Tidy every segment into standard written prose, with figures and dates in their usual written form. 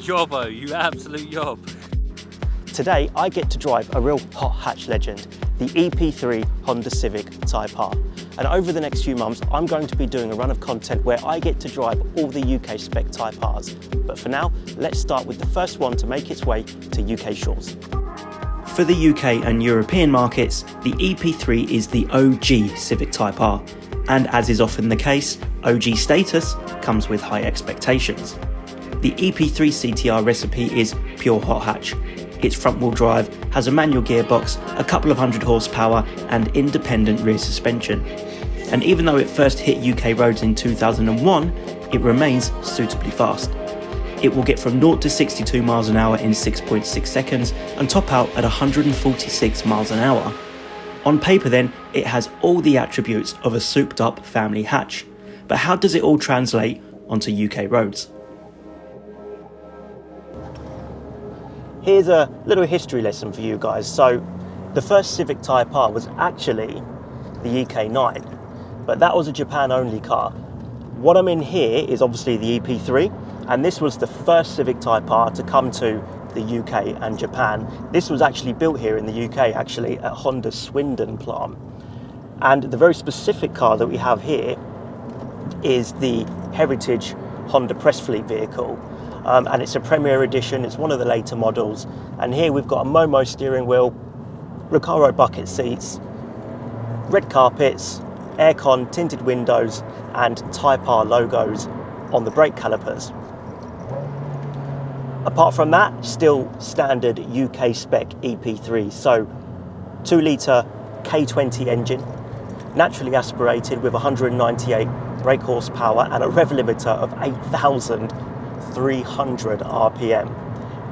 Jobbo, you absolute yob. Today, I get to drive a real hot hatch legend, the EP3 Honda Civic Type R. And over the next few months, I'm going to be doing a run of content where I get to drive all the UK spec Type Rs. But for now, let's start with the first one to make its way to UK shores. For the UK and European markets, the EP3 is the OG Civic Type R. And as is often the case, OG status comes with high expectations. The EP3 CTR recipe is pure hot hatch. It's front-wheel drive, has a manual gearbox, a couple of hundred horsepower and independent rear suspension. And even though it first hit UK roads in 2001, it remains suitably fast. It will get from 0 to 62 miles an hour in 6.6 seconds and top out at 146 miles an hour. On paper then, it has all the attributes of a souped-up family hatch. But how does it all translate onto UK roads? Here's a little history lesson for you guys. So the first Civic Type R was actually the EK9, but that was a Japan only car. What I'm in here is obviously the EP3, and this was the first Civic Type R to come to the UK and Japan. This was actually built here in the UK, actually at Honda's Swindon plant. And the very specific car that we have here is the Heritage Honda Press Fleet vehicle. And it's a Premier Edition, it's one of the later models. And here we've got a Momo steering wheel, Recaro bucket seats, red carpets, aircon, tinted windows, and Type R logos on the brake calipers. Apart from that, still standard UK spec EP3. So 2 litre K20 engine, naturally aspirated with 198 brake horsepower and a rev limiter of 8,300 RPM.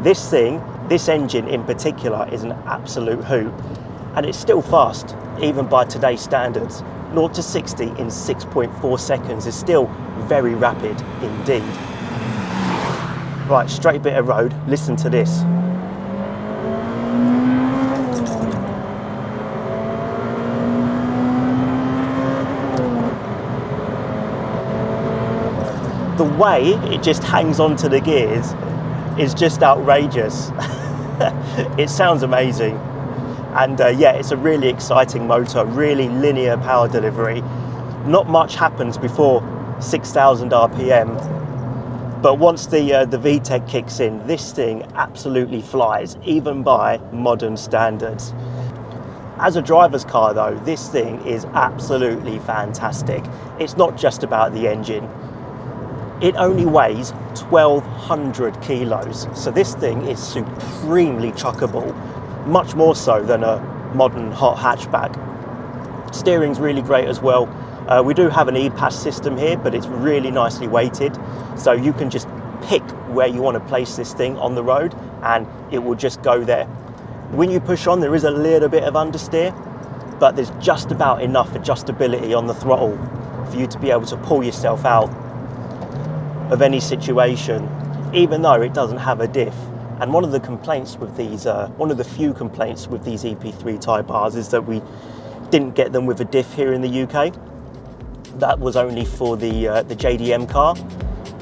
This engine in particular is an absolute hoot, and it's still fast, even by today's standards. 0 to 60 in 6.4 seconds is still very rapid indeed. Right, straight bit of road, listen to this. The way it just hangs onto the gears is just outrageous. It sounds amazing. And yeah, it's a really exciting motor, really linear power delivery. Not much happens before 6,000 RPM. But once the VTEC kicks in, this thing absolutely flies, even by modern standards. As a driver's car though, this thing is absolutely fantastic. It's not just about the engine. It only weighs 1,200 kilos, so this thing is supremely chuckable, much more so than a modern hot hatchback. Steering's really great as well. We do have an E-Pass system here, but it's really nicely weighted, so you can just pick where you want to place this thing on the road and it will just go there. When you push on, there is a little bit of understeer, but there's just about enough adjustability on the throttle for you to be able to pull yourself out of any situation, even though it doesn't have a diff. And one of the complaints with these, one of the few complaints with these EP3 Type Rs is that we didn't get them with a diff here in the UK. That was only for the JDM car.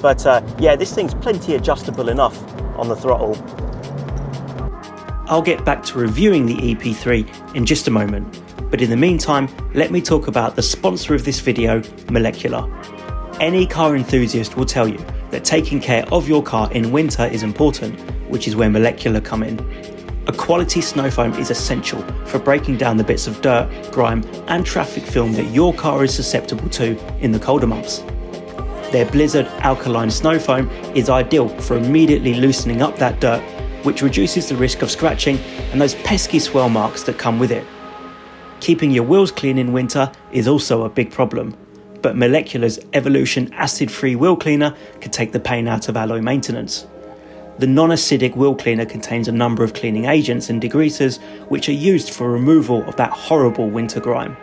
But yeah, this thing's plenty adjustable enough on the throttle. I'll get back to reviewing the EP3 in just a moment. But in the meantime, let me talk about the sponsor of this video, Molecular. Any car enthusiast will tell you that taking care of your car in winter is important, which is where Molecular come in. A quality snow foam is essential for breaking down the bits of dirt, grime and traffic film that your car is susceptible to in the colder months. Their Blizzard alkaline snow foam is ideal for immediately loosening up that dirt, which reduces the risk of scratching and those pesky swell marks that come with it. Keeping your wheels clean in winter is also a big problem, but Molecular's Evolution acid-free wheel cleaner can take the pain out of alloy maintenance. The non-acidic wheel cleaner contains a number of cleaning agents and degreasers which are used for removal of that horrible winter grime.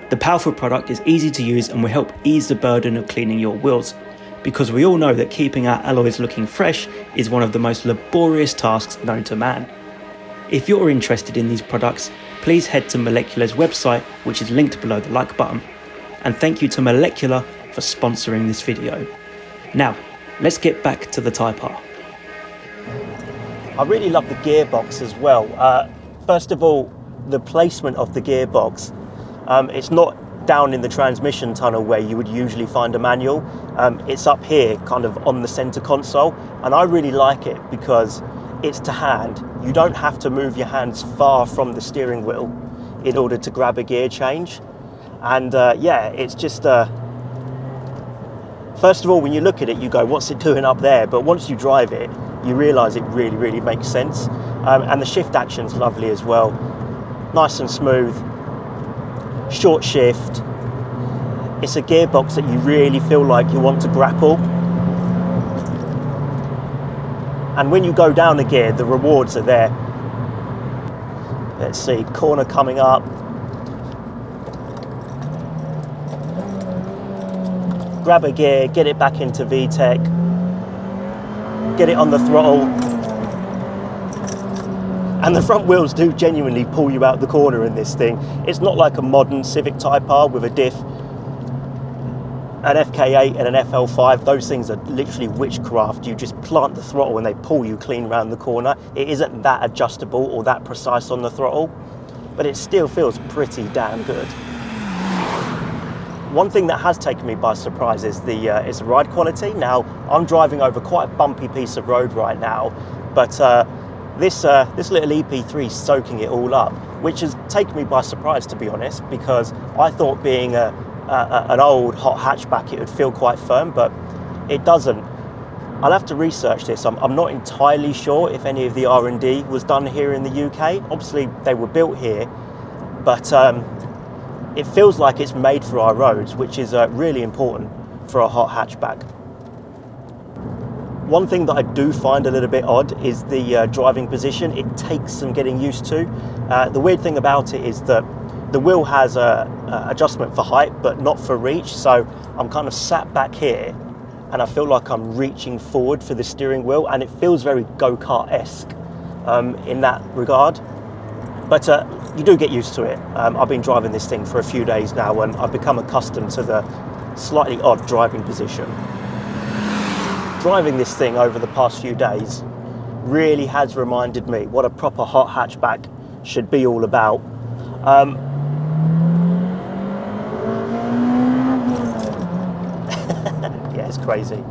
The powerful product is easy to use and will help ease the burden of cleaning your wheels, because we all know that keeping our alloys looking fresh is one of the most laborious tasks known to man. If you're interested in these products, please head to Molecular's website, which is linked below the like button. And thank you to Molecular for sponsoring this video. Now, let's get back to the Type R. I really love the gearbox as well. First of all, the placement of the gearbox. It's not down in the transmission tunnel where you would usually find a manual. It's up here, kind of on the center console, and I really like it because it's to hand. You don't have to move your hands far from the steering wheel in order to grab a gear change. And yeah, it's just first of all, when you look at it, you go, what's it doing up there? But once you drive it, you realize it really, really makes sense. And the shift action's lovely as well. Nice and smooth, short shift. It's a gearbox that you really feel like you want to grapple. And when you go down a gear, the rewards are there. Let's see, corner coming up. Grab a gear, get it back into VTEC, get it on the throttle. And the front wheels do genuinely pull you out the corner in this thing. It's not like a modern Civic Type R with a diff. An FK8 and an FL5, those things are literally witchcraft. You just plant the throttle and they pull you clean around the corner. It isn't that adjustable or that precise on the throttle, but it still feels pretty damn good. One thing that has taken me by surprise is the ride quality. Now, I'm driving over quite a bumpy piece of road right now, but this little EP3 is soaking it all up, which has taken me by surprise, to be honest, because I thought being an old hot hatchback it would feel quite firm, but it doesn't. I'll have to research this. I'm not entirely sure if any of the R&D was done here in the UK. Obviously they were built here, but it feels like it's made for our roads, which is really important for a hot hatchback. One thing that I do find a little bit odd is the driving position. It takes some getting used to. The weird thing about it is that the wheel has a adjustment for height, but not for reach. So I'm kind of sat back here and I feel like I'm reaching forward for the steering wheel, and it feels very go-kart-esque in that regard. But you do get used to it. I've been driving this thing for a few days now and I've become accustomed to the slightly odd driving position. Driving this thing over the past few days really has reminded me what a proper hot hatchback should be all about. Yeah, it's crazy.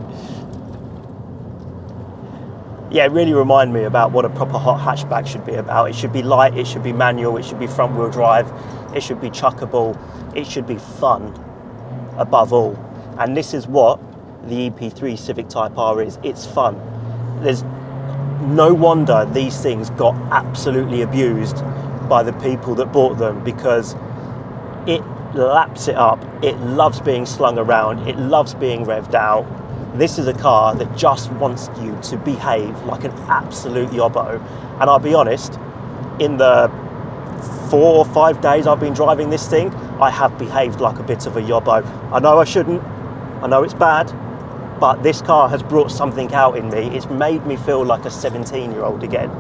Yeah, it really reminded me about what a proper hot hatchback should be about. It should be light, it should be manual, it should be front wheel drive, it should be chuckable, it should be fun above all. And this is what the EP3 Civic Type R is. It's fun. There's no wonder these things got absolutely abused by the people that bought them, because it laps it up, it loves being slung around, it loves being revved out. This is a car that just wants you to behave like an absolute yobbo. And I'll be honest, in the 4 or 5 days I've been driving this thing, I have behaved like a bit of a yobbo. I know I shouldn't, I know it's bad, but this car has brought something out in me. It's made me feel like a 17-year-old again.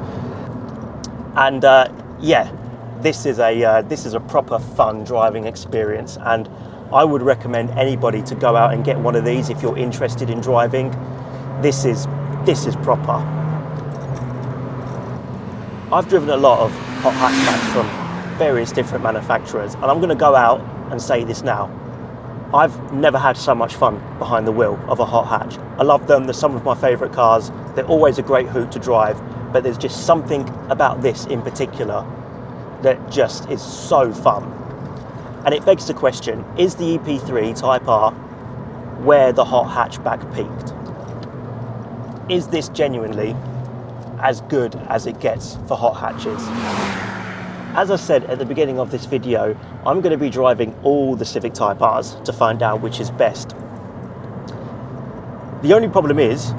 And yeah, this is a proper fun driving experience, and I would recommend anybody to go out and get one of these if you're interested in driving. This is proper. I've driven a lot of hot hatchbacks from various different manufacturers, and I'm going to go out and say this now. I've never had so much fun behind the wheel of a hot hatch. I love them, they're some of my favourite cars, they're always a great hoot to drive, but there's just something about this in particular that just is so fun. And it begs the question, is the EP3 Type R where the hot hatchback peaked? Is this genuinely as good as it gets for hot hatches? As I said at the beginning of this video, I'm going to be driving all the Civic Type Rs to find out which is best. The only problem is,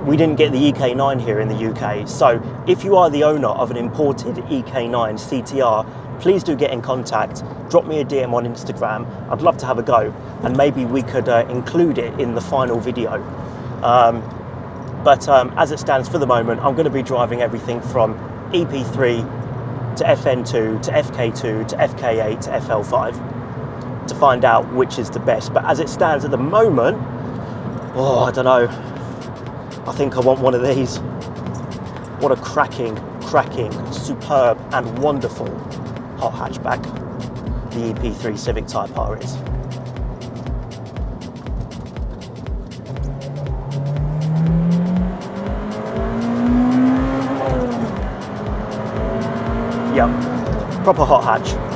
we didn't get the EK9 here in the UK, so if you are the owner of an imported EK9 CTR, please do get in contact, drop me a DM on Instagram. I'd love to have a go, and maybe we could include it in the final video. But as it stands for the moment, I'm going to be driving everything from EP3 to FN2 to FK2 to FK8 to FL5 to find out which is the best. But as it stands at the moment, oh, I don't know, I think I want one of these. What a cracking, superb and wonderful hot hatchback the EP3 Civic Type R is. Yep, proper hot hatch.